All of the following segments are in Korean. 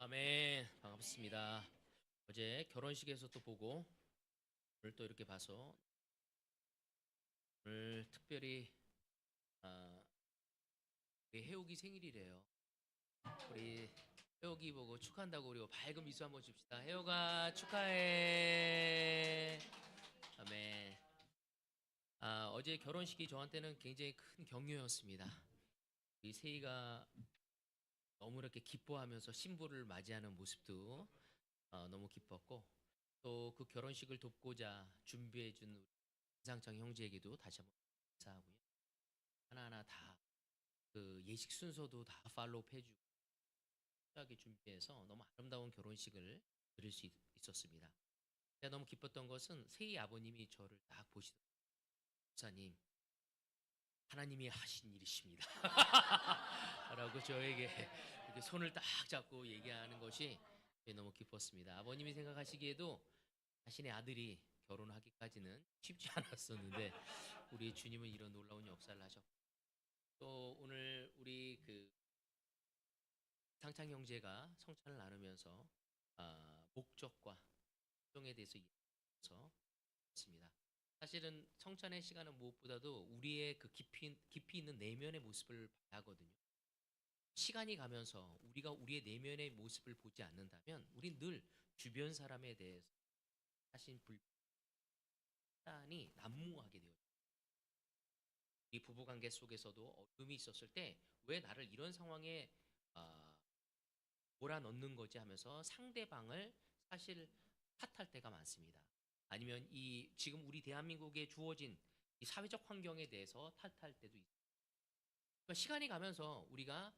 아멘. 반갑습니다. 어제 결혼식에서 또 보고 오늘 또 이렇게 봐서 오늘 특별히 아, 우리 혜옥이 생일이래요. 우리 혜옥이 보고 축하한다고 우리 밝은 미소 한번 줍시다. 혜옥아 축하해. 아멘. 어제 결혼식이 저한테는 굉장히 큰 격려였습니다. 우리 세희가 너무 이렇게 기뻐하면서 신부를 맞이하는 모습도 너무 기뻤고 또 그 결혼식을 돕고자 준비해 준 우리 김상창 형제에게도 다시 한번 감사하고요. 하나하나 다 그 예식 순서도 다 팔로우 해주고 하게 준비해서 너무 아름다운 결혼식을 드릴 수 있었습니다. 제가 너무 기뻤던 것은 세희 아버님이 저를 딱 보시더라고요. 목사님, 하나님이 하신 일이십니다. 라고 저에게 이렇게 손을 딱 잡고 얘기하는 것이 너무 기뻤습니다. 아버님이 생각하시기에도 자신의 아들이 결혼하기까지는 쉽지 않았었는데 우리 주님은 이런 놀라운 역사를 하셨고 또 오늘 우리 그 상창 형제가 성찬을 나누면서 목적과 성에 대해서 이야기해서 있습니다. 사실은 성찬의 시간은 무엇보다도 우리의 그 깊이 있는 내면의 모습을 봐야 하거든요. 시간이 가면서 우리가 우리의 내면의 모습을 보지 않는다면 우린 늘 주변 사람에 대해서 자신 불편이 난무하게 되어요. 이 부부관계 속에서도 어려움이 있었을 때 왜 나를 이런 상황에 아, 몰아넣는 거지 하면서 상대방을 사실 탓할 때가 많습니다. 아니면 이 지금 우리 대한민국에 주어진 이 사회적 환경에 대해서 탓할 때도 있습니다. 그러니까 시간이 가면서 우리가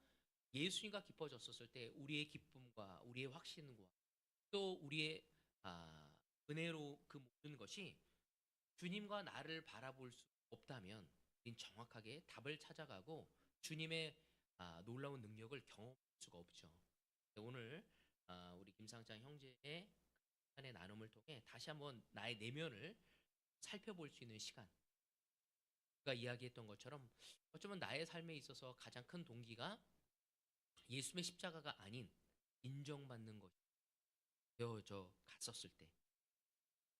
예수님과 깊어졌었을 때 우리의 기쁨과 우리의 확신과 또 우리의 은혜로 그 모든 것이 주님과 나를 바라볼 수 없다면 우린 정확하게 답을 찾아가고 주님의 놀라운 능력을 경험할 수가 없죠. 오늘 우리 김상장 형제의 시간의 나눔을 통해 다시 한번 나의 내면을 살펴볼 수 있는 시간. 그가 이야기했던 것처럼 어쩌면 나의 삶에 있어서 가장 큰 동기가 예수님의 십자가가 아닌 인정받는 것이 되어져 갔었을 때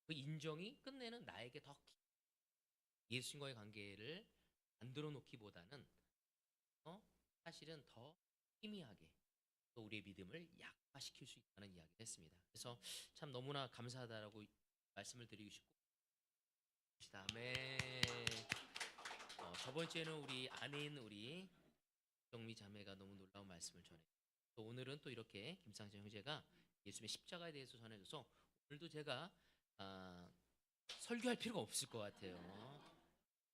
그 인정이 끝내는 나에게 더 예수님과의 관계를 만들어 놓기보다는 사실은 더 희미하게 또 우리의 믿음을 약화시킬 수 있다는 이야기를 했습니다. 그래서 참 너무나 감사하다라고 말씀을 드리고 싶고 다음에 저번 주에는 우리 아내인 우리 정미 자매가 너무 놀라운 말씀을 전해. 또 오늘은 또 이렇게 김상정 형제가 예수님의 십자가에 대해서 전해줘서 오늘도 제가 설교할 필요가 없을 것 같아요.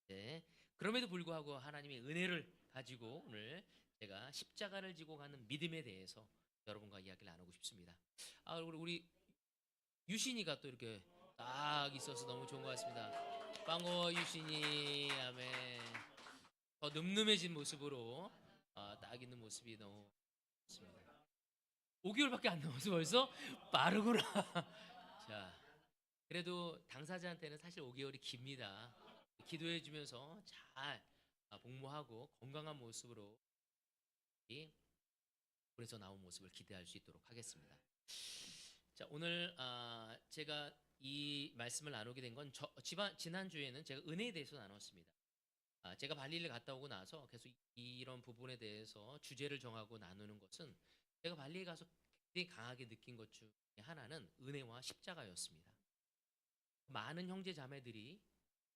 네. 그럼에도 불구하고 하나님의 은혜를 가지고 오늘 제가 십자가를 지고 가는 믿음에 대해서 여러분과 이야기를 나누고 싶습니다. 그리고 우리 유신이가 또 이렇게 딱 있어서 너무 좋은 것 같습니다. 반가워 유신이. 아멘. 더 늠름해진 모습으로 딱 있는 모습이 너무 좋습니다. 5개월밖에 안 남아서 벌써 빠르구나. 자, 그래도 당사자한테는 사실 5개월이 깁니다. 기도해 주면서 잘 복무하고 건강한 모습으로 이 불에서 나온 모습을 기대할 수 있도록 하겠습니다. 자, 오늘 제가 이 말씀을 나누게 된 건 지난 주에는 제가 은혜에 대해서 나눴습니다. 제가 발리를 갔다 오고 나서 계속 이런 부분에 대해서 주제를 정하고 나누는 것은 제가 발리에 가서 굉장히 강하게 느낀 것 중에 하나는 은혜와 십자가였습니다. 많은 형제 자매들이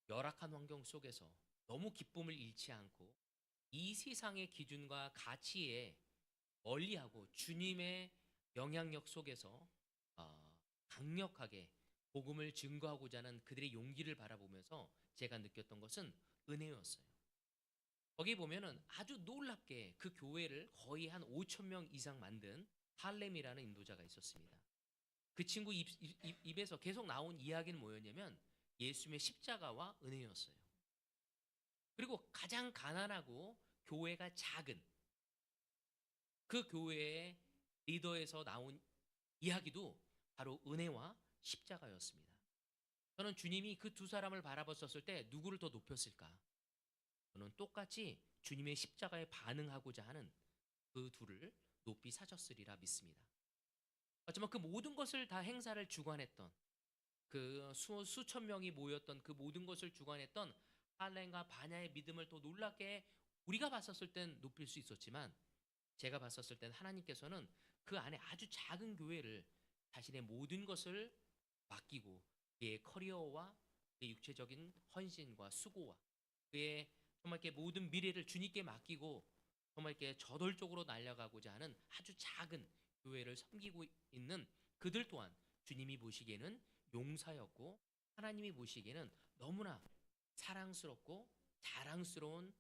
열악한 환경 속에서 너무 기쁨을 잃지 않고 이 세상의 기준과 가치에 멀리하고 주님의 영향력 속에서 강력하게 복음을 증거하고자 하는 그들의 용기를 바라보면서 제가 느꼈던 것은 은혜였어요. 거기 보면은 아주 놀랍게 그 교회를 거의 한 5천 명 이상 만든 할렘이라는 인도자가 있었습니다. 그 친구 입에서 계속 나온 이야기는 뭐였냐면 예수님의 십자가와 은혜였어요. 그리고 가장 가난하고 교회가 작은 그 교회의 리더에서 나온 이야기도 바로 은혜와 십자가였습니다. 저는 주님이 그 두 사람을 바라봤었을 때 누구를 더 높였을까? 저는 똑같이 주님의 십자가에 반응하고자 하는 그 둘을 높이 사셨으리라 믿습니다. 어쩌면 그 모든 것을 다 행사를 주관했던 그 수천 명이 모였던 그 모든 것을 주관했던 할렘과 바냐의 믿음을 더 놀랍게 우리가 봤었을 땐 높일 수 있었지만 제가 봤었을 땐 하나님께서는 그 안에 아주 작은 교회를 자신의 모든 것을 맡기고 그의 커리어와 그의 육체적인 헌신과 수고와 그의 정말 이렇게 모든 미래를 주님께 맡기고 정말 이렇게 저돌적으로 날아가고자 하는 아주 작은 교회를 섬기고 있는 그들 또한 주님이 보시기에는 용사였고 하나님이 보시기에는 너무나 사랑스럽고 자랑스러운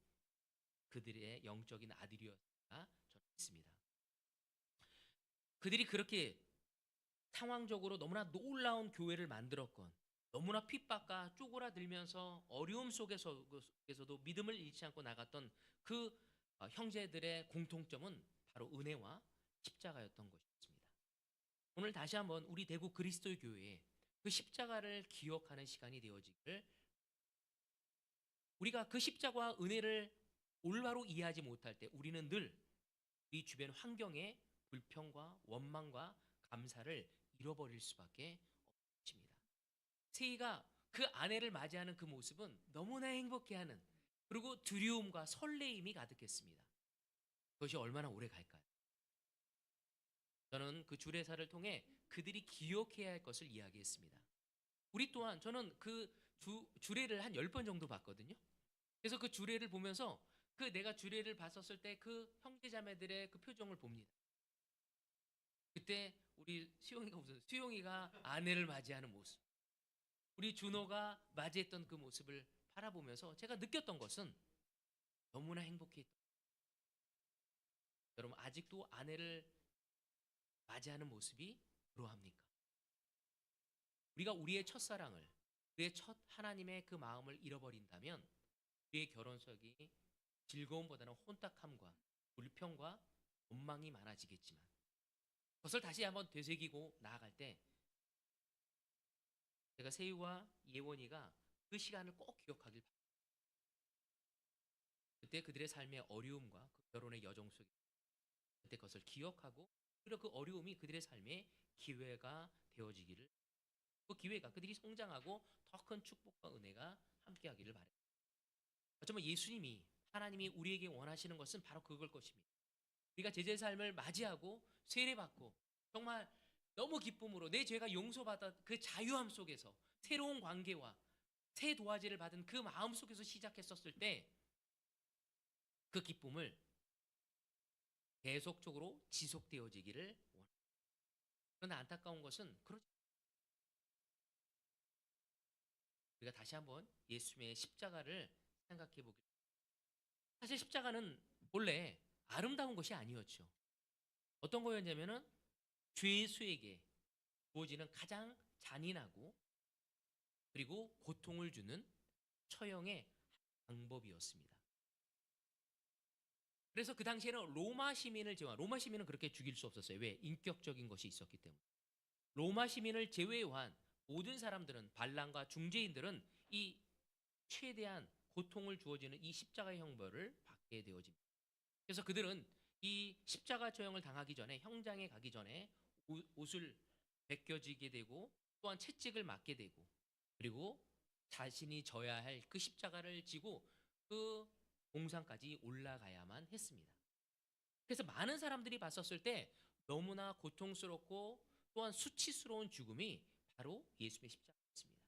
그들의 영적인 아들이었다 저는 믿습니다. 그들이 그렇게 상황적으로 너무나 놀라운 교회를 만들었건 너무나 핍박과 쪼그라들면서 어려움 속에서도 믿음을 잃지 않고 나갔던 그 형제들의 공통점은 바로 은혜와 십자가였던 것이었습니다. 오늘 다시 한번 우리 대구 그리스도의 교회에 그 십자가를 기억하는 시간이 되어지기를 우리가 그 십자가와 은혜를 올바로 이해하지 못할 때 우리는 늘 우리 주변 환경의 불평과 원망과 감사를 잃어버릴 수밖에 없습니다. 세이가 그 아내를 맞이하는 그 모습은 너무나 행복해하는 그리고 두려움과 설레임이 가득했습니다. 그것이 얼마나 오래 갈까요? 저는 그 주례사를 통해 그들이 기억해야 할 것을 이야기했습니다. 우리 또한 저는 그 주례를 한 10번 정도 봤거든요. 그래서 그 주례를 보면서 그 내가 주례를 봤었을 때 그 형제자매들의 그 표정을 봅니다. 그때 우리 수용이가 무슨 수용이가 아내를 맞이하는 모습, 우리 준호가 맞이했던 그 모습을 바라보면서 제가 느꼈던 것은 너무나 행복했던. 여러분 아직도 아내를 맞이하는 모습이 그러합니까? 우리가 우리의 첫사랑을, 우리의 첫 하나님의 그 마음을 잃어버린다면 우리의 결혼석이 즐거움보다는 혼탁함과 불평과 원망이 많아지겠지만 그것을 다시 한번 되새기고 나아갈 때 제가 세유와 예원이가 그 시간을 꼭 기억하길 바랍니다. 그때 그들의 삶의 어려움과 그 결혼의 여정 속에 그때 그것을 기억하고 그리고 그 어려움이 그들의 삶의 기회가 되어지기를 그 기회가 그들이 성장하고 더 큰 축복과 은혜가 함께하기를 바랍니다. 어쩌면 예수님이 하나님이 우리에게 원하시는 것은 바로 그걸 것입니다. 우리가 제자의 삶을 맞이하고 세례받고 정말 너무 기쁨으로 내 죄가 용서받아 그 자유함 속에서 새로운 관계와 새 도화지를 받은 그 마음 속에서 시작했었을 때 그 기쁨을 계속적으로 지속되어지기를 원합니다. 그러나 안타까운 것은 그렇지 우리가 다시 한번 예수님의 십자가를 생각해 보길. 사실 십자가는 본래 아름다운 것이 아니었죠. 어떤 거였냐면은 죄수에게 주어지는 가장 잔인하고 그리고 고통을 주는 처형의 방법이었습니다. 그래서 그 당시에는 로마 시민을 제외한 로마 시민은 그렇게 죽일 수 없었어요. 왜? 인격적인 것이 있었기 때문에. 로마 시민을 제외한 모든 사람들은 반란과 중재인들은 이 최대한 고통을 주어지는 이 십자가의 형벌을 받게 되어집니다. 그래서 그들은 이 십자가 처형을 당하기 전에 형장에 가기 전에 옷을 벗겨지게 되고 또한 채찍을 맞게 되고 그리고 자신이 져야 할 그 십자가를 지고 그 공상까지 올라가야만 했습니다. 그래서 많은 사람들이 봤었을 때 너무나 고통스럽고 또한 수치스러운 죽음이 바로 예수님의 십자가였습니다.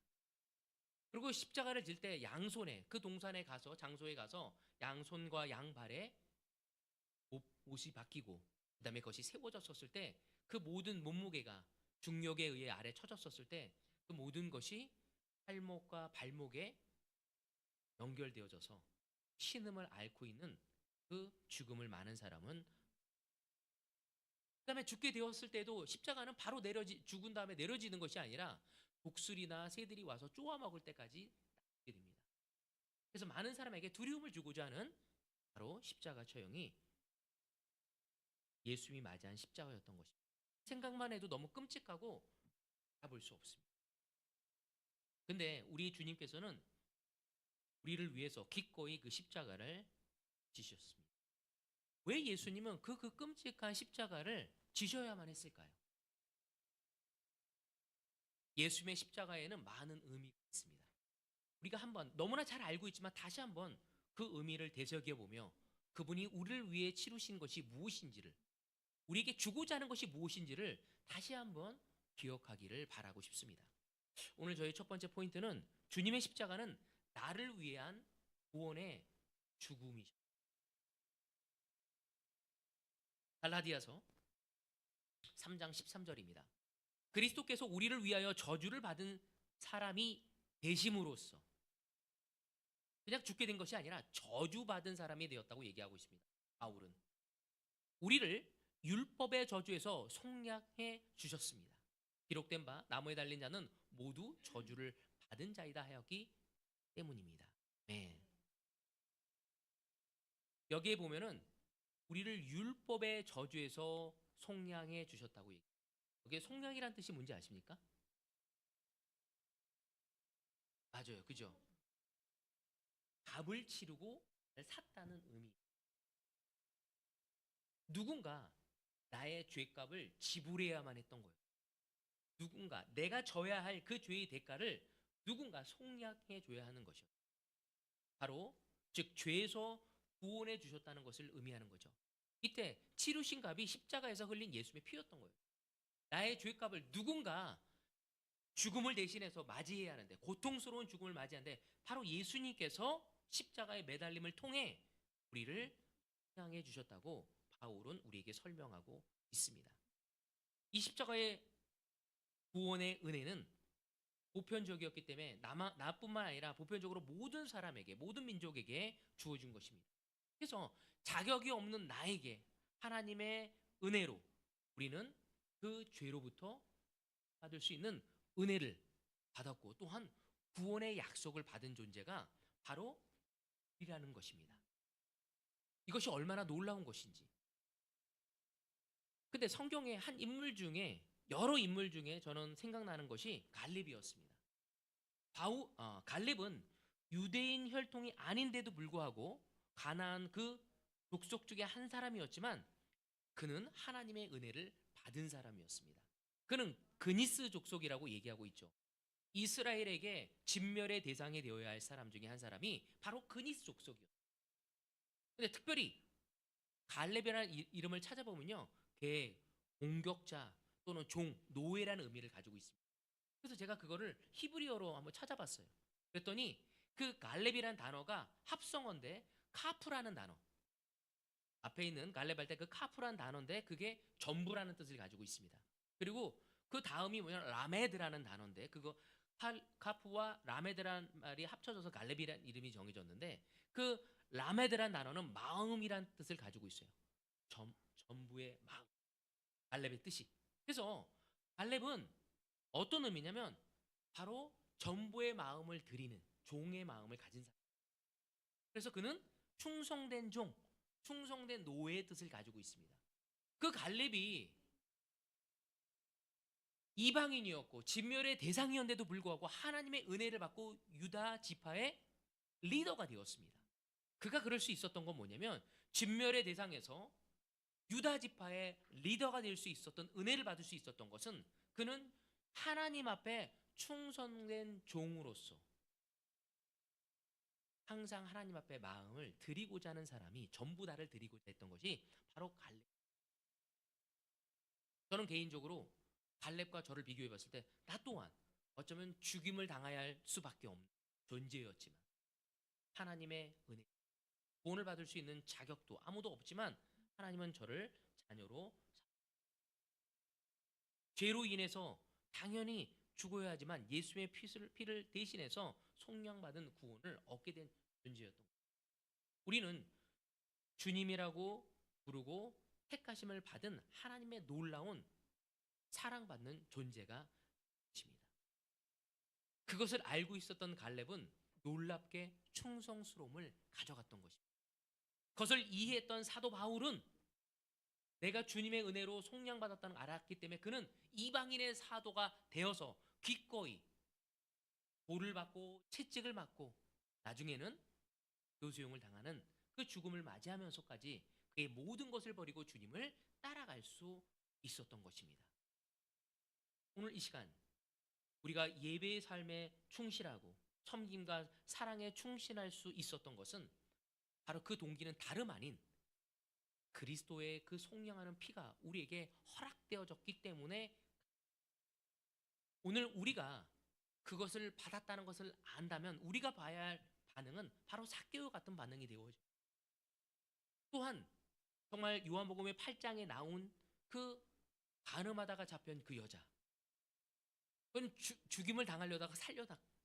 그리고 십자가를 질 때 양손에 그 동산에 가서 장소에 가서 양손과 양발에 옷이 바뀌고 그다음에 그것이 세워졌었을 때 그 모든 몸무게가 중력에 의해 아래 쳐졌었을 때 그 모든 것이 팔목과 발목에 연결되어져서 신음을 앓고 있는 그 죽음을 많은 사람은 그다음에 죽게 되었을 때도 십자가는 바로 죽은 다음에 내려지는 것이 아니라 독수리나 새들이 와서 쪼아 먹을 때까지 남게 됩니다. 그래서 많은 사람에게 두려움을 주고자 하는 바로 십자가 처형이 예수님이 맞이한 십자가였던 것입니다. 생각만 해도 너무 끔찍하고 알아볼 수 없습니다. 근데 우리 주님께서는 우리를 위해서 기꺼이 그 십자가를 지셨습니다. 왜 예수님은 그 끔찍한 십자가를 지셔야만 했을까요? 예수님의 십자가에는 많은 의미가 있습니다. 우리가 한번 너무나 잘 알고 있지만 다시 한번 그 의미를 되새겨 보며 그분이 우리를 위해 치루신 것이 무엇인지를, 우리에게 주고자 하는 것이 무엇인지를 다시 한번 기억하기를 바라고 싶습니다. 오늘 저희 첫 번째 포인트는 주님의 십자가는 나를 위한 구원의 죽음이죠. 갈라디아서 3장 13절입니다. 그리스도께서 우리를 위하여 저주를 받은 사람이 되심으로써, 그냥 죽게 된 것이 아니라 저주받은 사람이 되었다고 얘기하고 있습니다. 바울은 우리를 율법의 저주에서 속량해 주셨습니다. 기록된 바 나무에 달린 자는 모두 저주를 받은 자이다 하였기 때문입니다. 네. 여기에 보면은 우리를 율법의 저주에서 속량해 주셨다고 얘기해요. 여기에 속량이란 뜻이 뭔지 아십니까? 맞아요. 그죠? 값을 치르고 샀다는 의미. 누군가 나의 죄값을 지불해야만 했던 거예요. 누군가 내가 져야 할 그 죄의 대가를 누군가 속량해 줘야 하는 것이요. 바로 즉 죄에서 구원해 주셨다는 것을 의미하는 거죠. 이때 치루신 값이 십자가에서 흘린 예수님의 피였던 거예요. 나의 죄값을 누군가 죽음을 대신해서 맞이해야 하는데, 고통스러운 죽음을 맞이하는데 바로 예수님께서 십자가의 매달림을 통해 우리를 속량해 주셨다고 바울은 우리에게 설명하고 있습니다. 이 십자가의 구원의 은혜는 보편적이었기 때문에 나뿐만 아니라 보편적으로 모든 사람에게, 모든 민족에게 주어진 것입니다. 그래서 자격이 없는 나에게 하나님의 은혜로 우리는 그 죄로부터 받을 수 있는 은혜를 받았고, 또한 구원의 약속을 받은 존재가 바로 우리라는 것입니다. 이것이 얼마나 놀라운 것인지. 근데 성경의 한 인물 중에, 여러 인물 중에 저는 생각나는 것이 갈렙이었습니다. 갈렙은 유대인 혈통이 아닌데도 불구하고 가나안 그 족속 중에 한 사람이었지만 그는 하나님의 은혜를 받은 사람이었습니다. 그는 그니스 족속이라고 얘기하고 있죠. 이스라엘에게 진멸의 대상이 되어야 할 사람 중에 한 사람이 바로 그니스 족속이었어요. 근데 특별히 갈렙이라는 이름을 찾아보면요, 그의 공격자 또는 종, 노예라는 의미를 가지고 있습니다. 그래서 제가 그거를 히브리어로 한번 찾아봤어요. 그랬더니 그 갈렙이라는 단어가 합성어인데 카프라는 단어, 앞에 있는 갈렙 할 때 그 카프라는 단어인데 그게 전부라는 뜻을 가지고 있습니다. 그리고 그 다음이 뭐냐면 라메드라는 단어인데 그거 카프와 라메드라는 말이 합쳐져서 갈렙이라는 이름이 정해졌는데, 그 라메드라는 단어는 마음이라는 뜻을 가지고 있어요. 전부의 마음, 갈렙의 뜻이. 그래서 갈렙은 어떤 의미냐면 바로 전부의 마음을 드리는 종의 마음을 가진 사람. 그래서 그는 충성된 종, 충성된 노예의 뜻을 가지고 있습니다. 그 갈렙이 이방인이었고 진멸의 대상이었는데도 불구하고 하나님의 은혜를 받고 유다 지파의 리더가 되었습니다. 그가 그럴 수 있었던 건 뭐냐면 진멸의 대상에서 유다 지파의 리더가 될 수 있었던, 은혜를 받을 수 있었던 것은 그는 하나님 앞에 충성된 종으로서 항상 하나님 앞에 마음을 드리고자 하는 사람이 전부 다를 드리고자 했던 것이 바로 갈렙. 저는 개인적으로 갈렙과 저를 비교해 봤을 때 나 또한 어쩌면 죽임을 당해야 할 수밖에 없는 존재였지만 하나님의 은혜, 구원을 받을 수 있는 자격도 아무도 없지만 하나님은 저를 자녀로 죄로 인해서 당연히 죽어야 하지만 예수의 피를 대신해서 속량받은 구원을 얻게 된 존재였던 거예요. 우리는 주님이라고 부르고 택하심을 받은 하나님의 놀라운 사랑받는 존재가 있습니다. 그것을 알고 있었던 갈렙은 놀랍게 충성스러움을 가져갔던 것입니다. 그것을 이해했던 사도 바울은 내가 주님의 은혜로 속량받았다는 걸 알았기 때문에 그는 이방인의 사도가 되어서 기꺼이 돌을 받고 채찍을 맞고 나중에는 교수형을 당하는 그 죽음을 맞이하면서까지 그의 모든 것을 버리고 주님을 따라갈 수 있었던 것입니다. 오늘 이 시간 우리가 예배의 삶에 충실하고 섬김과 사랑에 충실할 수 있었던 것은 바로 그 동기는 다름 아닌 그리스도의 그 속량하는 피가 우리에게 허락되어졌기 때문에 오늘 우리가 그것을 받았다는 것을 안다면 우리가 봐야 할 반응은 바로 삭개오 같은 반응이 되어져. 또한 정말 요한복음의 8장에 나온 그 간음하다가 잡힌 그 여자. 그건 죽임을 당하려다가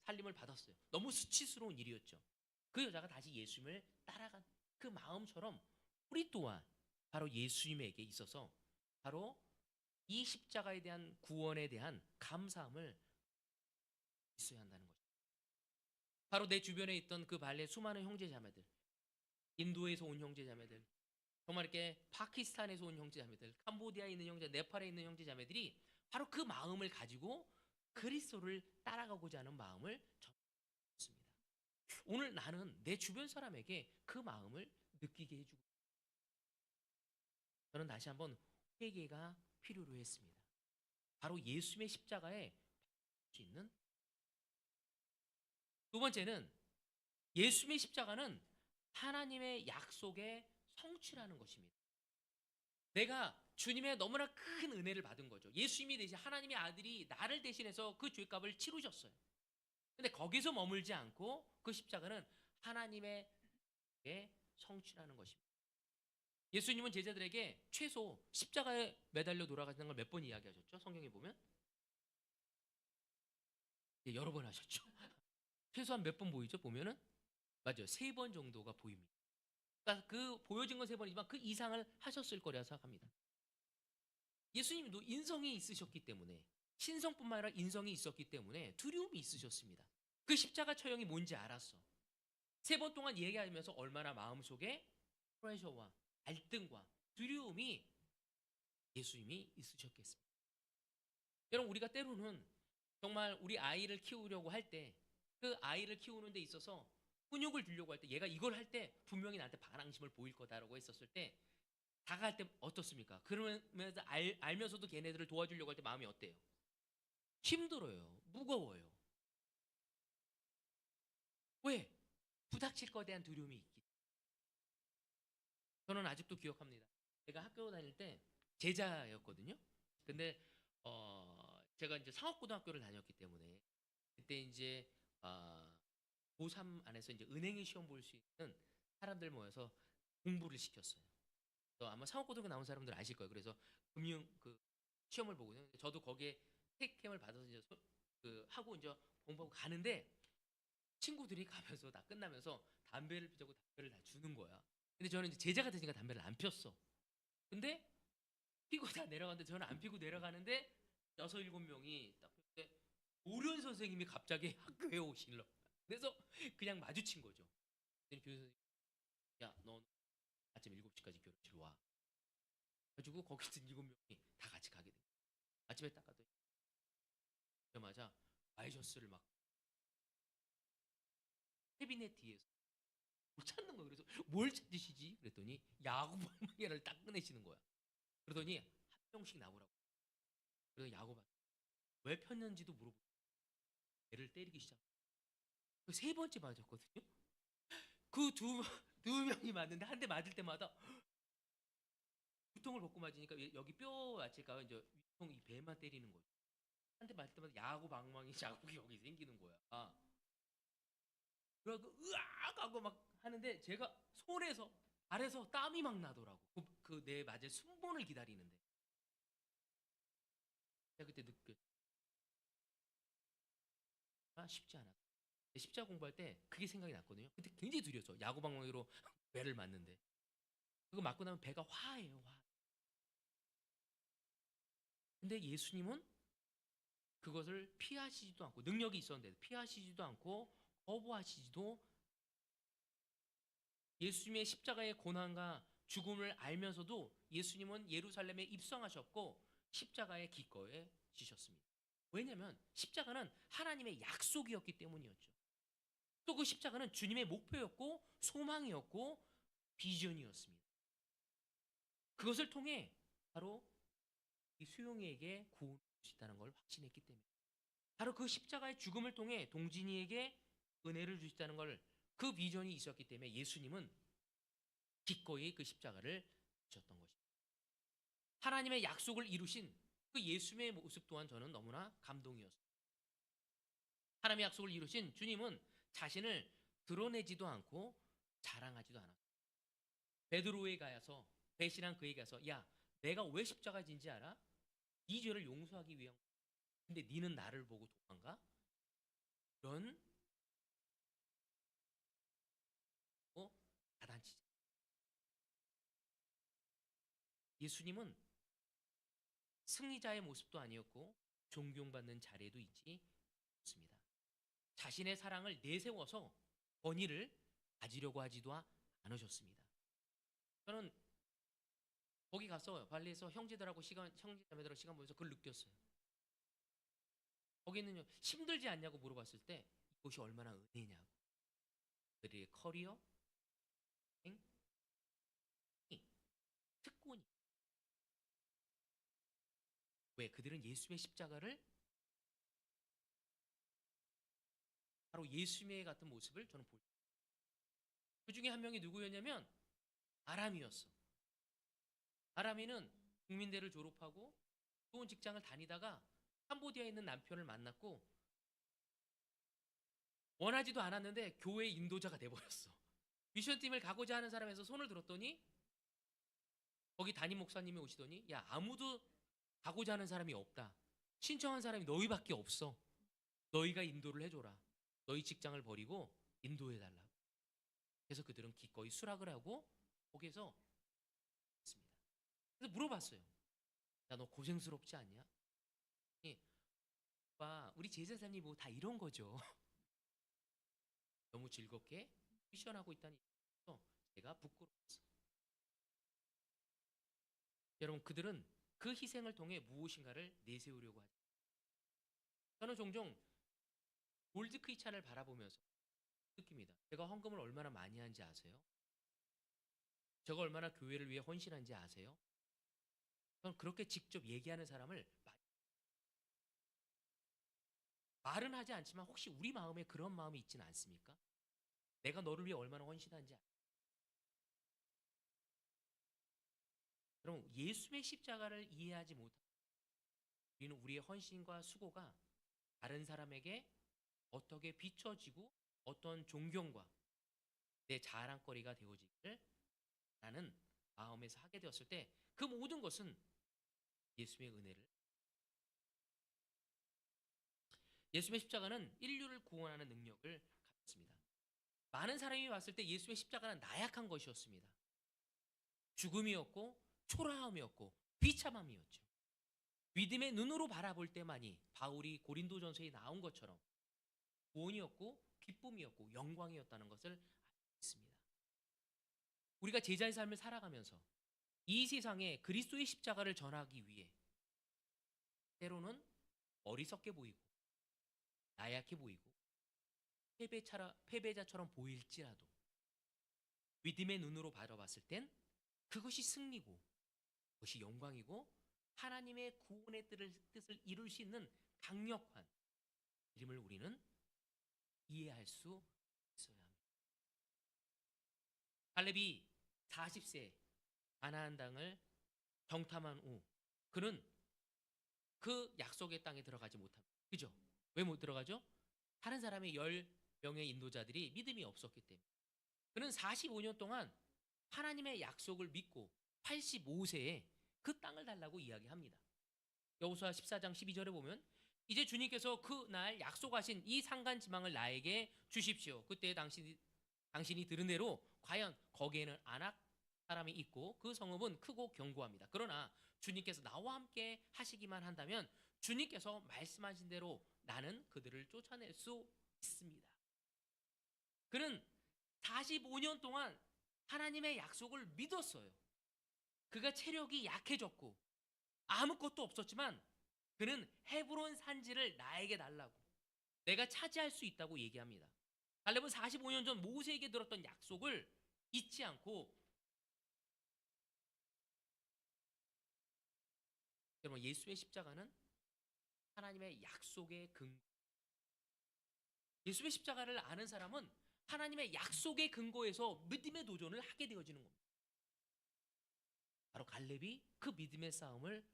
살림을 받았어요. 너무 수치스러운 일이었죠. 그 여자가 다시 예수님을 따라간 그 마음처럼 우리 또한 바로 예수님에게 있어서 바로 이 십자가에 대한 구원에 대한 감사함을 있어야 한다는 것입니다. 바로 내 주변에 있던 그 발레 수많은 형제자매들, 인도에서 온 형제자매들, 정말 이렇게 파키스탄에서 온 형제자매들, 캄보디아에 있는 형제, 네팔에 있는 형제자매들이 바로 그 마음을 가지고 그리스도를 따라가고자 하는 마음을 전했습니다. 오늘 나는 내 주변 사람에게 그 마음을 느끼게 해주고 저는 다시 한번 회개가 필요로 했습니다. 바로 예수님의 십자가에 수 있는 두 번째는 예수님의 십자가는 하나님의 약속의 성취라는 것입니다. 내가 주님의 너무나 큰 은혜를 받은 거죠. 예수님이 대신 하나님의 아들이 나를 대신해서 그 죄값을 치르셨어요. 근데 거기서 머물지 않고 그 십자가는 하나님의 성취라는 것입니다. 예수님은 제자들에게 최소 십자가에 매달려 돌아가시는 걸 몇 번 이야기하셨죠? 성경에 보면 여러 번 하셨죠. 최소한 몇 번 보이죠? 보면은 맞아요. 3번 정도가 보입니다. 그러니까 그 보여진 건 3번이지만 그 이상을 하셨을 거라 생각합니다. 예수님도 인성이 있으셨기 때문에 신성뿐만 아니라 인성이 있었기 때문에 두려움이 있으셨습니다. 그 십자가 처형이 뭔지 알았어. 3번 동안 얘기하면서 얼마나 마음속에 프레셔와 갈등과 두려움이 예수님이 있으셨겠습니다. 여러분 우리가 때로는 정말 우리 아이를 키우려고 할 때 그 아이를 키우는 데 있어서 훈육을 주려고 할 때 얘가 이걸 할 때 분명히 나한테 반항심을 보일 거다라고 했었을 때 다가갈 때 어떻습니까? 그러면서 알면서도 걔네들을 도와주려고 할 때 마음이 어때요? 힘들어요. 무거워요. 왜? 부닥칠 거에 대한 두려움이 있기. 저는 아직도 기억합니다. 제가 학교 다닐 때 제자였거든요. 근데 제가 이제 상업고등학교를 다녔기 때문에 그때 이제 고3 안에서 이제 은행에 시험 볼 수 있는 사람들 모여서 공부를 시켰어요. 아마 상업고등학교 나온 사람들 아실 거예요. 그래서 금융 그 시험을 보거든요. 저도 거기에 택캠을 받아서 이제 그 하고 이제 공부하고 가는데 친구들이 가면서 다 끝나면서 담배를 피자고 담배를 다 주는 거야. 근데 저는 이제 제자가 되니까 담배를 안 폈어. 근데 피고 다 내려가는데 저는 안 피고 내려가는데 6, 7명이 딱 폈는데 오련 선생님이 갑자기 학교에 오실러. 그래서 그냥 마주친 거죠. 교수 선생님, 야, 너 아침 7시까지 교실에 와. 가지고 거기 있던 7명이 다 같이 가게 돼. 아침에 딱 가더니 그러자마자 와이셔츠를 막 캐비넷 뒤에서 못 찾는 거예요. 그래서 뭘 찾으시지? 그랬더니 야구 방망이를 딱 꺼내시는 거야. 그러더니 한 명씩 나오라고. 그래서 야구 방망이 왜 폈는지도 물어보고 애를 때리기 시작. 그 3번째 맞았거든요. 그 두 명이 맞는데 한 대 맞을 때마다 두통을 벗고 맞으니까 여기 뼈 맞을까 이제 위통 이 배만 때리는 거죠. 한 대 맞을 때마다 야구 방망이 자국이 여기 생기는 거야. 그래갖고 으악 하고 막 하는데 제가 손에서 발에서 땀이 막 나더라고. 그 내 맞을 순번을 기다리는데 제가 그때 느꼈 쉽지 않아. 십자가 공부할 때 그게 생각이 났거든요. 근데 굉장히 두려웠어. 야구 방망이로 배를 맞는데 그거 맞고 나면 배가 화해요. 화. 근데 예수님은 그것을 피하시지도 않고 능력이 있었는데 피하시지도 않고 거부하시지도 예수님의 십자가의 고난과 죽음을 알면서도 예수님은 예루살렘에 입성하셨고 십자가의 기꺼이 지셨습니다. 왜냐하면 십자가는 하나님의 약속이었기 때문이었죠. 또 그 십자가는 주님의 목표였고 소망이었고 비전이었습니다. 그것을 통해 바로 이 수용이에게 구원을 줄 수 있다는 걸 확신했기 때문에 바로 그 십자가의 죽음을 통해 동진이에게 은혜를 주시다는 걸 그 비전이 있었기 때문에 예수님은 기꺼이 그 십자가를 지셨던 것입니다. 하나님의 약속을 이루신 그 예수님의 모습 또한 저는 너무나 감동이었습니다. 하나님의 약속을 이루신 주님은 자신을 드러내지도 않고 자랑하지도 않았어요. 베드로에 가서 배신한 그에게 가서 야 내가 왜 십자가 진지 알아? 네 죄를 용서하기 위한 거야. 근데 니는 나를 보고 도망가? 그런 야단치자. 예수님은 승리자의 모습도 아니었고 존경받는 자리에도 있지 않습니다. 자신의 사랑을 내세워서 권위를 가지려고 하지도 않으셨습니다. 저는 거기 가서 발리에서 형제들하고 형제자매들하고 시간 보내서 그걸 느꼈어요. 거기는요 힘들지 않냐고 물어봤을 때 이것이 얼마나 은혜냐고. 그들의 커리어, 행, 특권이 왜 그들은 예수의 십자가를 바로 예수님의 같은 모습을 저는 볼. 그 중에 한 명이 누구였냐면 아람이었어. 아람이는 국민대를 졸업하고 좋은 직장을 다니다가 캄보디아에 있는 남편을 만났고 원하지도 않았는데 교회 인도자가 돼버렸어. 미션팀을 가고자 하는 사람에서 손을 들었더니 거기 담임 목사님이 오시더니 야 아무도 가고자 하는 사람이 없다. 신청한 사람이 너희밖에 없어. 너희가 인도를 해줘라. 너희 직장을 버리고 인도해달라고. 그래서 그들은 기꺼이 수락을 하고 거기에서 있습니다. 그래서 물어봤어요. 야 너 고생스럽지 않냐? 예, 오빠 우리 제자사님 뭐 다 이런 거죠. 너무 즐겁게 미션하고 있다니 제가 부끄러웠어. 여러분 그들은 그 희생을 통해 무엇인가를 내세우려고 하죠. 저는 종종 골드크이 차를 바라보면서 느낍니다. 제가 헌금을 얼마나 많이 하는지 아세요? 제가 얼마나 교회를 위해 헌신한지 아세요? 저는 그렇게 직접 얘기하는 사람을 말은 하지 않지만 혹시 우리 마음에 그런 마음이 있지는 않습니까? 내가 너를 위해 얼마나 헌신한지 여러분 예수의 십자가를 이해하지 못하면 우리는 우리의 헌신과 수고가 다른 사람에게 어떻게 비춰지고 어떤 존경과 내 자랑거리가 되어지기를 라는 마음에서 하게 되었을 때 그 모든 것은 예수의 은혜를 예수의 십자가는 인류를 구원하는 능력을 가졌습니다. 많은 사람이 봤을 때 예수의 십자가는 나약한 것이었습니다. 죽음이었고 초라함이었고 비참함이었죠. 믿음의 눈으로 바라볼 때만이 바울이 고린도전서에 나온 것처럼 구원이었고 기쁨이었고 영광이었다는 것을 알고 있습니다. 우리가 제자의 삶을 살아가면서 이 세상에 그리스도의 십자가를 전하기 위해 때로는 어리석게 보이고 나약해 보이고 패배자처럼 보일지라도 믿음의 눈으로 바라봤을 땐 그것이 승리고 그것이 영광이고 하나님의 구원의 뜻을 이룰 수 있는 강력한 이름을 우리는 이해할 수 있어야 합니다. 갈렙이 40세 가나안 땅을 정탐한 후 그는 그 약속의 땅에 들어가지 못합니다. 그죠? 왜 못 들어가죠? 다른 사람의 10명의 인도자들이 믿음이 없었기 때문에. 그는 45년 동안 하나님의 약속을 믿고 85세에 그 땅을 달라고 이야기합니다. 여호수아 14장 12절에 보면 이제 주님께서 그날 약속하신 이 산간 지방을 나에게 주십시오. 그때 당신이 들은 대로 과연 거기에는 아낙 사람이 있고 그 성읍은 크고 견고합니다. 그러나 주님께서 나와 함께 하시기만 한다면 주님께서 말씀하신 대로 나는 그들을 쫓아낼 수 있습니다. 그는 45년 동안 하나님의 약속을 믿었어요. 그가 체력이 약해졌고 아무것도 없었지만 그는 헤브론 산지를 나에게 달라고 내가 차지할 수 있다고 얘기합니다. 갈렙은 45년 전 모세에게 들었던 약속을 잊지 않고 여러분 예수의 십자가는 하나님의 약속의 근거. 예수의 십자가를 아는 사람은 하나님의 약속의 근거에서 믿음의 도전을 하게 되어지는 겁니다. 바로 갈렙이 그 믿음의 싸움을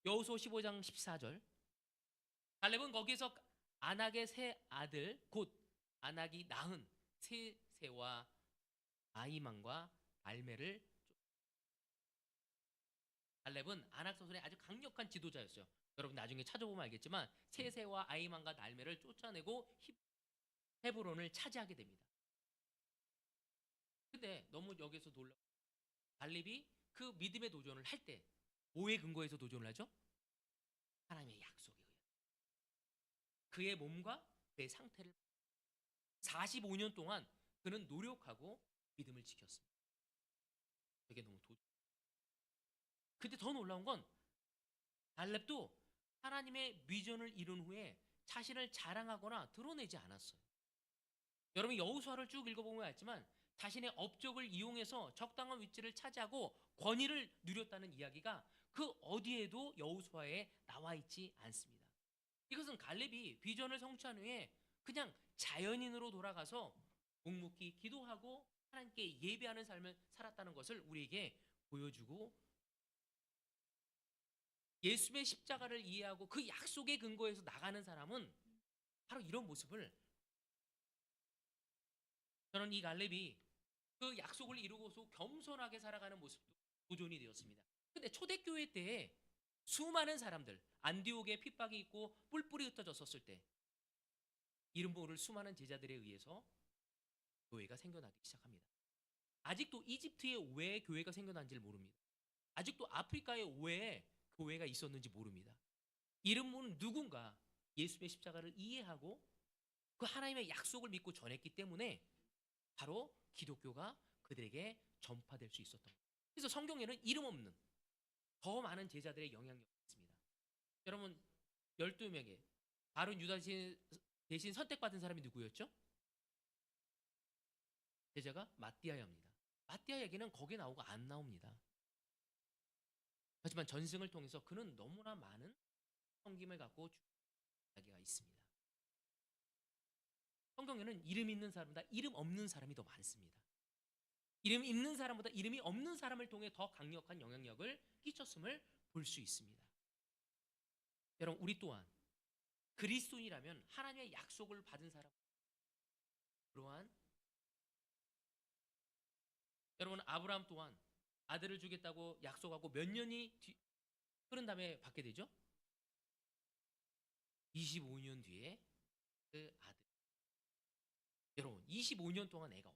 여호수아 15장 14절. 갈렙은 거기서 안악의 세 아들 곧 안악이 낳은 세세와 아이만과 알매를 갈렙은 안악 서손의 아주 강력한 지도자였어요. 여러분 나중에 찾아보면 알겠지만 세세와 아이만과 날매를 쫓아내고 헤브론을 차지하게 됩니다. 근데 너무 여기서 놀라. 갈렙이 그 믿음의 도전을 할 때 뭐의 근거에서 도전을 하죠? 하나님의 약속에 의해. 그의 몸과 그의 상태를 45년 동안 그는 노력하고 믿음을 지켰습니다. 그게 너무 도전. 근데 더 놀라운 건 갈렙도 하나님의 비전을 이룬 후에 자신을 자랑하거나 드러내지 않았어요. 여러분 여호수아를 쭉 읽어보면 알지만 자신의 업적을 이용해서 적당한 위치를 차지하고 권위를 누렸다는 이야기가 그 어디에도 여호수아에 나와 있지 않습니다. 이것은 갈렙이 비전을 성취한 후에 그냥 자연인으로 돌아가서 묵묵히 기도하고 하나님께 예배하는 삶을 살았다는 것을 우리에게 보여주고, 예수의 십자가를 이해하고 그 약속의 근거에서 나가는 사람은 바로 이런 모습을, 저는 이 갈렙이 그 약속을 이루고서 겸손하게 살아가는 모습도 도전이 되었습니다. 근데 초대교회 때에 수많은 사람들, 안디옥에 핍박이 있고 뿔뿔이 흩어졌었을 때 이름 모를 수많은 제자들에 의해서 교회가 생겨나기 시작합니다. 아직도 이집트에 왜 교회가 생겨난지를 모릅니다. 아직도 아프리카에 왜 교회가 있었는지 모릅니다. 이름 모르는 누군가 예수의 십자가를 이해하고 그 하나님의 약속을 믿고 전했기 때문에 바로 기독교가 그들에게 전파될 수 있었던 거예요. 그래서 성경에는 이름 없는 더 많은 제자들의 영향력이 있습니다. 여러분 12명의 바른 유다 대신 선택받은 사람이 누구였죠? 제자가 마띠아야입니다. 마띠아에게는 거기에 나오고 안 나옵니다. 하지만 전승을 통해서 그는 너무나 많은 섬김을 갖고 이야기가 있습니다. 성경에는 이름 있는 사람보다 이름 없는 사람이 더 많습니다. 이름 있는 사람보다 이름이 없는 사람을 통해 더 강력한 영향력을 끼쳤음을 볼 수 있습니다. 여러분 우리 또한 그리스도인이라면 하나님의 약속을 받은 사람, 그러한 여러분 아브라함 또한 아들을 주겠다고 약속하고 몇 년이 흐른 다음에 받게 되죠? 25년 뒤에 그 아들. 여러분 25년 동안 애가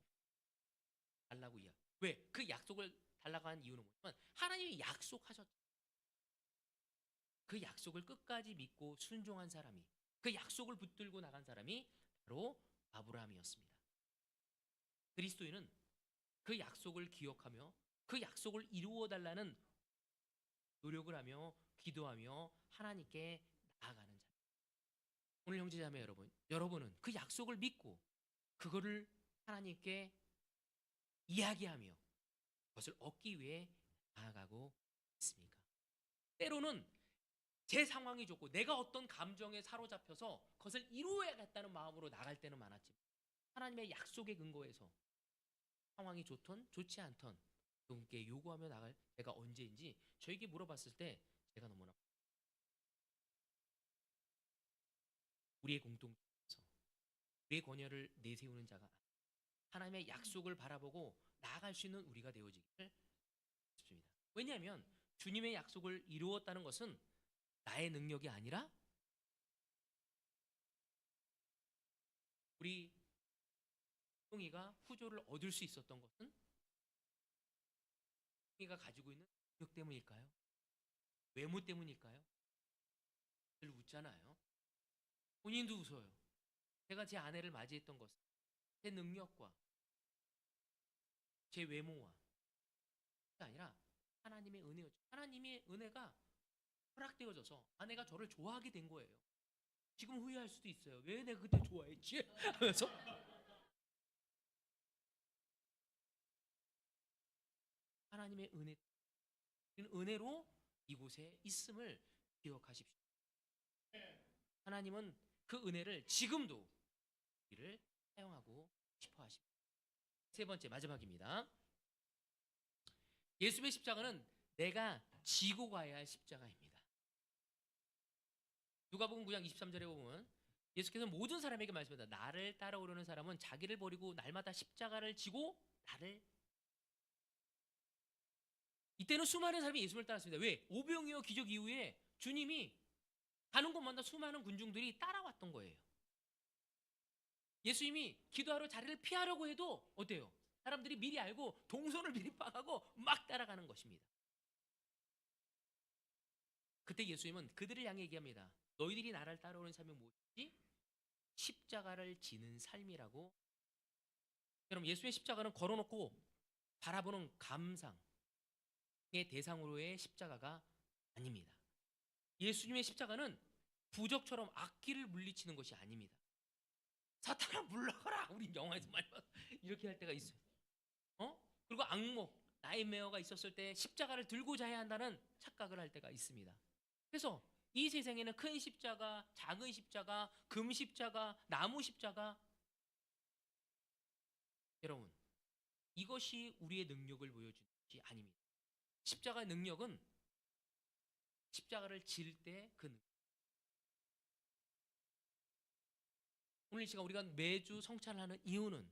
달라고 이야. 왜? 그 약속을 달라고 한 이유는 뭐냐면 하나님이 약속하셨죠. 그 약속을 끝까지 믿고 순종한 사람이, 그 약속을 붙들고 나간 사람이 바로 아브라함이었습니다. 그리스도인은 그 약속을 기억하며 그 약속을 이루어 달라는 노력을 하며 기도하며 하나님께 나아가는 자. 오늘 형제자매 여러분, 여러분은 그 약속을 믿고 그거를 하나님께 이야기하며 그것을 얻기 위해 나아가고 있습니까? 때로는 제 상황이 좋고 내가 어떤 감정에 사로잡혀서 그것을 이루어야겠다는 마음으로 나갈 때는 많았지만 하나님의 약속의 근거에서 상황이 좋든 좋지 않든 그분께 요구하며 나갈 때가 언제인지 저에게 물어봤을 때 제가 너무나 우리의 공동체에서 우리의 권위를 내세우는 자가 하나님의 약속을 바라보고 나아갈 수 있는 우리가 되어지기를 싶습니다. 왜냐하면 주님의 약속을 이루었다는 것은 나의 능력이 아니라 우리 형이가 후조를 얻을 수 있었던 것은 형이가 가지고 있는 능력 때문일까요? 외모 때문일까요? 늘 웃잖아요. 본인도 웃어요. 제가 제 아내를 맞이했던 것은 제 능력과 제 외모와 그게 아니라 하나님의 은혜였죠. 하나님의 은혜가 허락되어져서 아내가 저를 좋아하게 된 거예요. 지금 후회할 수도 있어요. 왜 내가 그때 좋아했지? 하면서 하나님의 은혜로 이곳에 있음을 기억하십시오. 하나님은 그 은혜를 지금도 우리를 사용하고 싶어 하십니다. 세 번째 마지막입니다. 예수님의 십자가는 내가 지고 가야 할 십자가입니다. 누가복음 9장 23절에 보면 예수께서 모든 사람에게 말씀합니다. 나를 따라오려는 사람은 자기를 버리고 날마다 십자가를 지고 나를. 이때는 수많은 사람이 예수님을 따랐습니다. 왜? 오병이어 기적 이후에 주님이 가는 곳마다 수많은 군중들이 따라왔던 거예요. 예수님이 기도하러 자리를 피하려고 해도 어때요? 사람들이 미리 알고 동선을 미리 파악하고 막 따라가는 것입니다. 그때 예수님은 그들을 향해 얘기합니다. 너희들이 나를 따라오는 삶이 무엇이지? 십자가를 지는 삶이라고. 여러분, 예수의 십자가는 걸어놓고 바라보는 감상의 대상으로의 십자가가 아닙니다. 예수님의 십자가는 부적처럼 악기를 물리치는 것이 아닙니다. 사탄아 물러가라. 우리 영화에서 많이 봐. 이렇게 할 때가 있어요. 그리고 악목, 나이메어가 있었을 때 십자가를 들고 자야 한다는 착각을 할 때가 있습니다. 그래서 이 세상에는 큰 십자가, 작은 십자가, 금 십자가, 나무 십자가. 여러분, 이것이 우리의 능력을 보여주는 것이 아닙니다. 십자가의 능력은 십자가를 질 때 그 능력. 오늘 이 시간 우리가 매주 성찬을 하는 이유는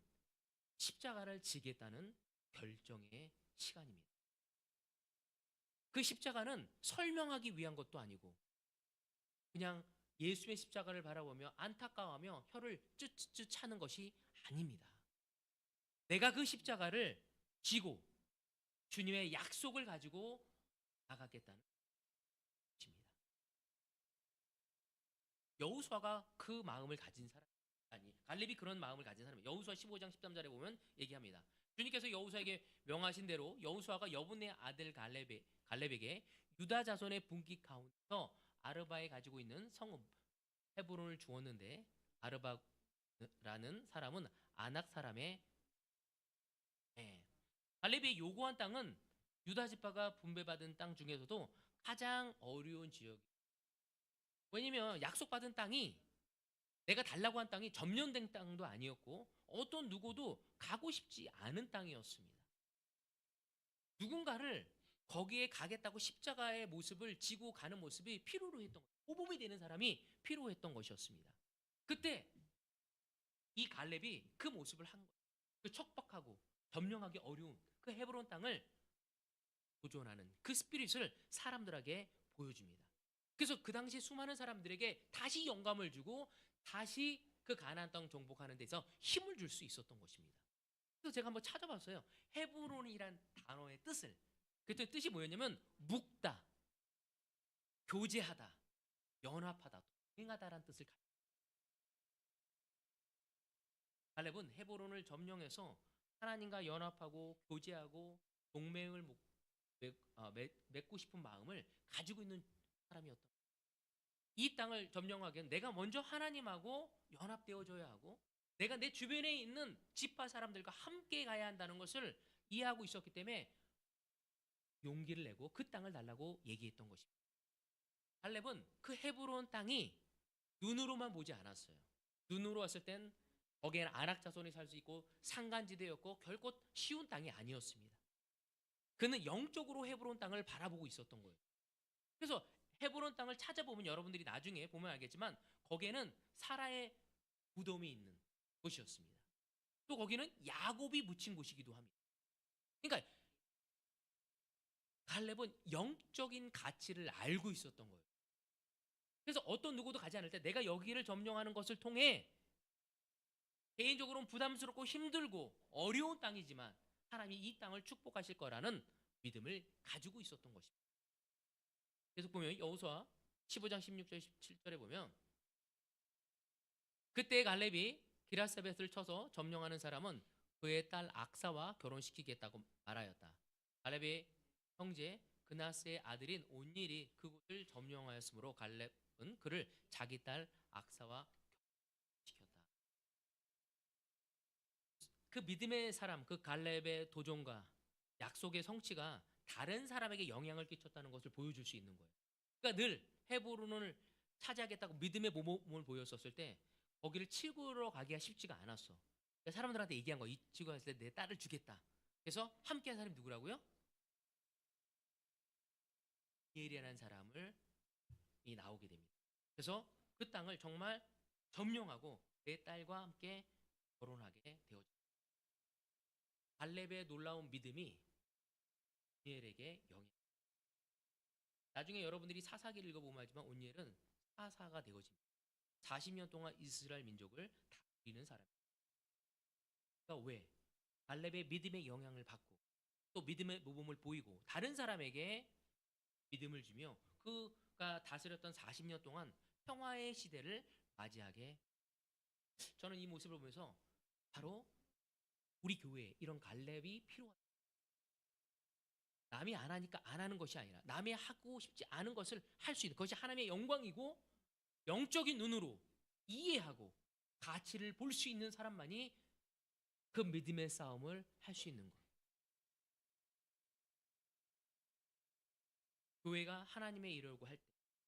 십자가를 지겠다는 결정의 시간입니다. 그 십자가는 설명하기 위한 것도 아니고 그냥 예수의 십자가를 바라보며 안타까워하며 혀를 쯧쯧쯧 차는 것이 아닙니다. 내가 그 십자가를 지고 주님의 약속을 가지고 나가겠다는 것입니다. 여호수아가 그 마음을 가진 사람, 아니 갈렙이 그런 마음을 가진 사람이에요. 여호수아 15장 13절에 보면 얘기합니다. 주님께서 여호수아에게 명하신 대로 여호수아가 여분의 아들 갈렙에게 유다 자손의 분깃 가운데서 아르바에 가지고 있는 성읍 헤브론을 주었는데, 아르바라는 사람은 아낙 사람의 갈렙이 요구한 땅은 유다 지파가 분배받은 땅 중에서도 가장 어려운 지역이에요. 왜냐면 약속받은 땅이, 내가 달라고 한 땅이 점령된 땅도 아니었고 어떤 누구도 가고 싶지 않은 땅이었습니다. 누군가를 거기에 가겠다고 십자가의 모습을 지고 가는 모습이 필요로 했던 거예요. 호범이 되는 사람이 필요했던 것이었습니다. 그때 이 갈렙이 그 모습을 한 거예요. 그 척박하고 점령하기 어려운 그 헤브론 땅을 도전하는 그 스피릿을 사람들에게 보여줍니다. 그래서 그 당시 수많은 사람들에게 다시 영감을 주고 다시 그 가나안 땅 정복하는 데서 힘을 줄 수 있었던 것입니다. 그래서 제가 한번 찾아봤어요. 헤브론이란 단어의 뜻을. 그때 뜻이 뭐였냐면 묶다, 교제하다, 연합하다, 동행하다라는 뜻을 가지고. 갈렙은 헤브론을 점령해서 하나님과 연합하고 교제하고 동맹을 맺고 싶은 마음을 가지고 있는 사람이었던 거예요. 이 땅을 점령하기엔 내가 먼저 하나님하고 연합되어져야 하고 내가 내 주변에 있는 지파 사람들과 함께 가야 한다는 것을 이해하고 있었기 때문에 용기를 내고 그 땅을 달라고 얘기했던 것입니다. 갈렙은 그 헤브론 땅이 눈으로만 보지 않았어요. 눈으로 왔을 땐 거기에는 아낙 자손이 살 수 있고 산간지대였고 결코 쉬운 땅이 아니었습니다. 그는 영적으로 헤브론 땅을 바라보고 있었던 거예요. 그래서 헤브론 땅을 찾아보면 여러분들이 나중에 보면 알겠지만 거기에는 사라의 무덤이 있는 곳이었습니다. 또 거기는 야곱이 묻힌 곳이기도 합니다. 그러니까 갈렙은 영적인 가치를 알고 있었던 거예요. 그래서 어떤 누구도 가지 않을 때 내가 여기를 점령하는 것을 통해 개인적으로는 부담스럽고 힘들고 어려운 땅이지만 하나님이 이 땅을 축복하실 거라는 믿음을 가지고 있었던 것입니다. 계속 보면 여호수아 15장 16절 17절에 보면 그때 갈렙이 기라사벳을 쳐서 점령하는 사람은 그의 딸 악사와 결혼시키겠다고 말하였다. 갈렙의 형제 그나스의 아들인 온닐이 그곳을 점령하였으므로 갈렙은 그를 자기 딸 악사와 결혼시켰다. 그 믿음의 사람, 그 갈렙의 도전과 약속의 성취가 다른 사람에게 영향을 끼쳤다는 것을 보여줄 수 있는 거예요. 그러니까 늘 헤브론을 차지하겠다고 믿음의 모범을 보였었을 때 거기를 치고러 가기가 쉽지가 않았어. 그러니까 사람들한테 얘기한 거, 이 치고 갔을 때 내 딸을 주겠다. 그래서 함께한 사람이 누구라고요? 이엘이라는 사람을 이 나오게 됩니다. 그래서 그 땅을 정말 점령하고 내 딸과 함께 결혼하게 되어집니다. 갈렙의 놀라운 믿음이 온니엘에게 영향. 나중에 여러분들이 사사기를 읽어보면 알지만 온니엘은 사사가 되어집니다. 40년 동안 이스라엘 민족을 다스리는 사람입니다. 그러니까 왜? 갈렙의 믿음의 영향을 받고 또 믿음의 모범을 보이고 다른 사람에게 믿음을 주며 그가 다스렸던 40년 동안 평화의 시대를 맞이하게. 저는 이 모습을 보면서 바로 우리 교회에 이런 갈렙이 필요하다. 남이 안 하니까 안 하는 것이 아니라 남이 하고 싶지 않은 것을 할 수 있는 그것이 하나님의 영광이고 영적인 눈으로 이해하고 가치를 볼 수 있는 사람만이 그 믿음의 싸움을 할 수 있는 것. 교회가 하나님의 일하고 할 때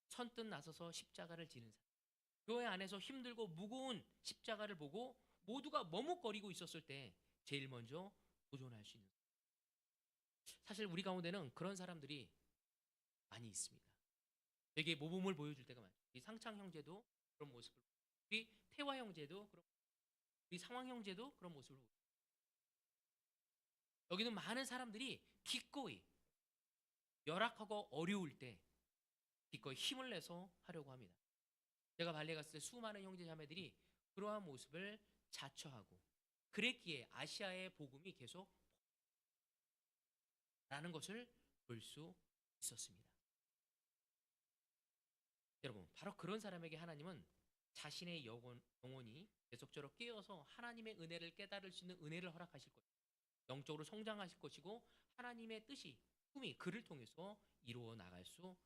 선뜻 나서서 십자가를 지는 사람, 교회 안에서 힘들고 무거운 십자가를 보고 모두가 머뭇거리고 있었을 때 제일 먼저 도전할 수 있는 사람. 사실 우리 가운데는 그런 사람들이 많이 있습니다. 되게 모범을 보여줄 때가 많죠. 우리 상창 형제도 그런 모습을, 우리 태화 형제도 그런, 우리 상황 형제도 그런 모습을 보여요. 여기는 많은 사람들이 기꺼이 열악하고 어려울 때 기꺼이 힘을 내서 하려고 합니다. 제가 발레 갔을 때 수많은 형제 자매들이 그러한 모습을 자처하고 그랬기에 아시아의 복음이 계속 라는 것을 볼 수 있었습니다. 여러분, 바로 그런 사람에게 하나님은 자신의 영혼이 계속적으로 깨어서 하나님의 은혜를 깨달을 수 있는 은혜를 허락하실 것이고 영적으로 성장하실 것이고 하나님의 뜻이 꿈이 그를 통해서 이루어 나갈 수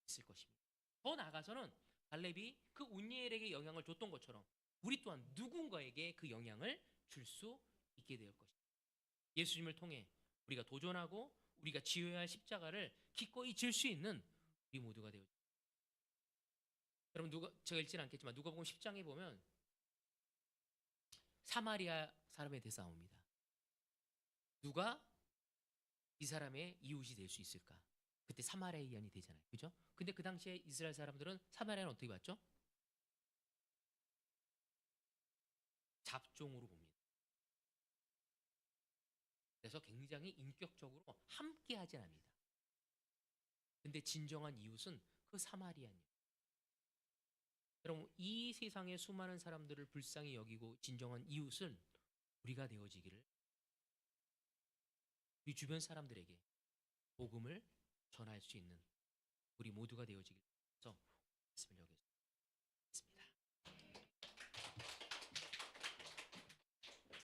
있을 것입니다. 더 나아가서는 갈렙이 그 운니엘에게 영향을 줬던 것처럼 우리 또한 누군가에게 그 영향을 줄 수 있게 될 것입니다. 예수님을 통해 우리가 도전하고 우리가 지어야 할 십자가를 기꺼이 질 수 있는 우리 모두가 되어집니다. 여러분, 제가 읽지는 않겠지만 누가복음 10장에 보면 사마리아 사람에 대해서 나옵니다. 누가 이 사람의 이웃이 될 수 있을까? 그때 사마리아인이 되잖아요. 그죠? 근데 그 당시에 이스라엘 사람들은 사마리아는 어떻게 봤죠? 잡종으로 봅니다. 그래서 굉장히 인격적으로 함께 하진 않습니다. 근데 진정한 이웃은 그 사마리아인이에요. 여러분, 이 세상의 수많은 사람들을 불쌍히 여기고 진정한 이웃은 우리가 되어지기를, 우리 주변 사람들에게 복음을 전할 수 있는 우리 모두가 되어지기를 위해서 말씀을 여기서